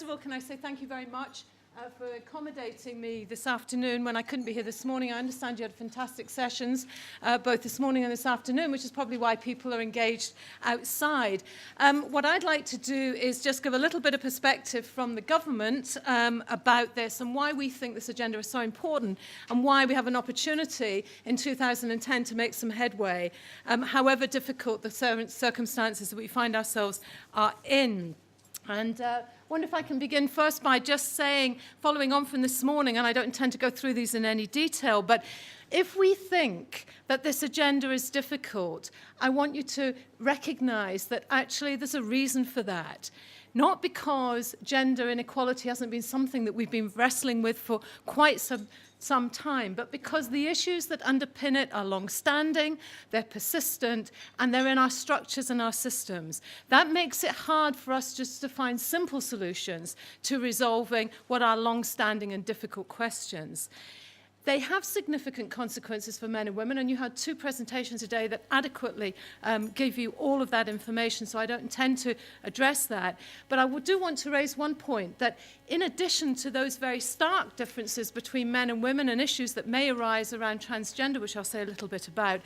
of all, can I say thank you very much for accommodating me this afternoon when I couldn't be here this morning. I understand you had fantastic sessions both this morning and this afternoon, which is probably why people are engaged outside. What I'd like to do is just give a little bit of perspective from the government about this and why we think this agenda is so important and why we have an opportunity in 2010 to make some headway, however difficult the circumstances that we find ourselves are in. And I wonder if I can begin first by just saying, following on from this morning, and I don't intend to go through these in any detail, but if we think that this agenda is difficult, I want you to recognize that actually there's a reason for that. Not because gender inequality hasn't been something that we've been wrestling with for quite some time, but because the issues that underpin it are long-standing, they're persistent, and they're in our structures and our systems. That makes it hard for us just to find simple solutions to resolving what are long-standing and difficult questions. They have significant consequences for men and women, and you had two presentations today that adequately gave you all of that information, so I don't intend to address that. But I do want to raise one point, that in addition to those very stark differences between men and women and issues that may arise around transgender, which I'll say a little bit about,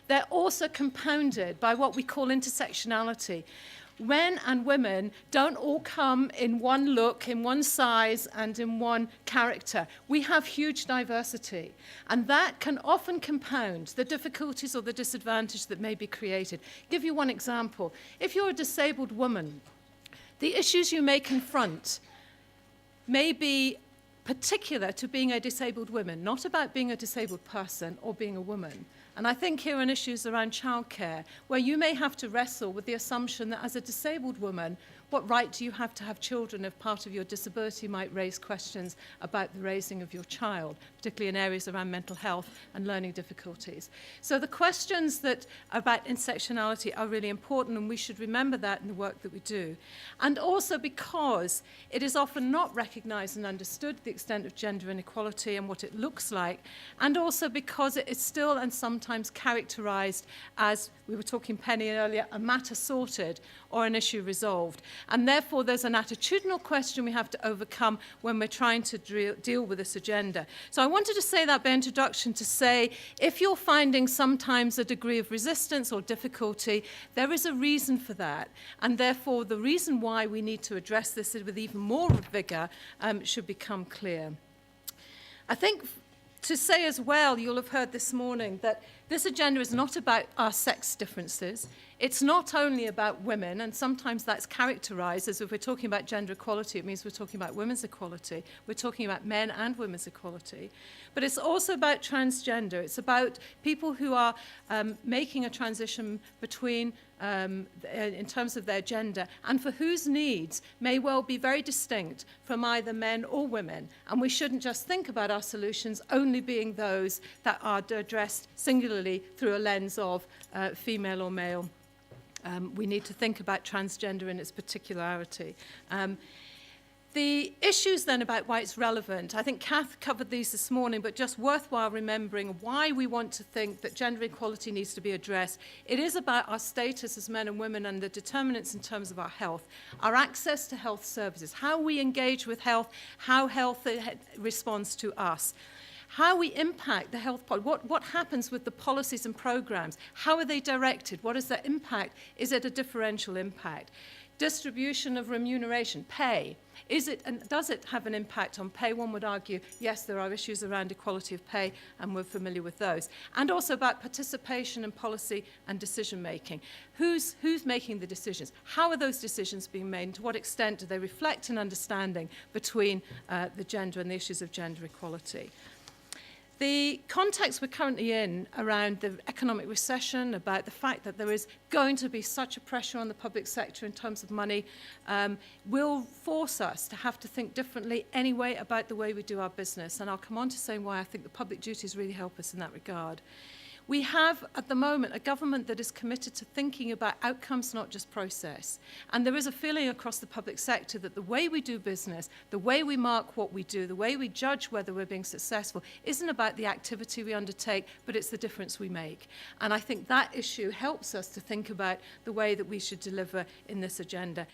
they're also compounded by what we call intersectionality. Men and women don't all come in one look, in one size, and in one character. We have huge diversity, and that can often compound the difficulties or the disadvantage that may be created. I'll give you one example. If you're a disabled woman, the issues you may confront may be particular to being a disabled woman, not about being a disabled person or being a woman. And I think here are issues around childcare, where you may have to wrestle with the assumption that as a disabled woman, what right do you have to have children if part of your disability might raise questions about the raising of your child, particularly in areas around mental health and learning difficulties. So the questions that about intersectionality are really important, and we should remember that in the work that we do. And also because it is often not recognized and understood the extent of gender inequality and what it looks like, and also because it is still and sometimes characterized as, we were talking Penny earlier, a matter sorted or an issue resolved. And therefore, there's an attitudinal question we have to overcome when we're trying to deal with this agenda. So I wanted to say that by introduction to say, if you're finding sometimes a degree of resistance or difficulty, there is a reason for that. And therefore, the reason why we need to address this with even more vigor should become clear. I think to say as well, you'll have heard this morning, that this agenda is not about our sex differences. It's not only about women, and sometimes that's characterized as if we're talking about gender equality, it means we're talking about women's equality. We're talking about men and women's equality. But it's also about transgender. It's about people who are making a transition between in terms of their gender, and for whose needs may well be very distinct from either men or women. And we shouldn't just think about our solutions only being those that are addressed singularly through a lens of female or male. We need to think about transgender in its particularity. The issues then about why it's relevant, I think Kath covered these this morning, but just worthwhile remembering why we want to think that gender equality needs to be addressed. It is about our status as men and women and the determinants in terms of our health, our access to health services, how we engage with health, how health responds to us. How we impact the health policy, what happens with the policies and programs, how are they directed, what is their impact, is it a differential impact? Distribution of remuneration, pay, is it, and does it have an impact on pay? One would argue, yes, there are issues around equality of pay, and we're familiar with those. And also about participation in policy and decision making. Who's making the decisions? How are those decisions being made, and to what extent do they reflect an understanding between the gender and the issues of gender equality? The context we're currently in around the economic recession, about the fact that there is going to be such a pressure on the public sector in terms of money, will force us to have to think differently anyway about the way we do our business. And I'll come on to saying why I think the public duties really help us in that regard. We have, at the moment, a government that is committed to thinking about outcomes, not just process. And there is a feeling across the public sector that the way we do business, the way we mark what we do, the way we judge whether we're being successful, isn't about the activity we undertake, but it's the difference we make. And I think that issue helps us to think about the way that we should deliver in this agenda.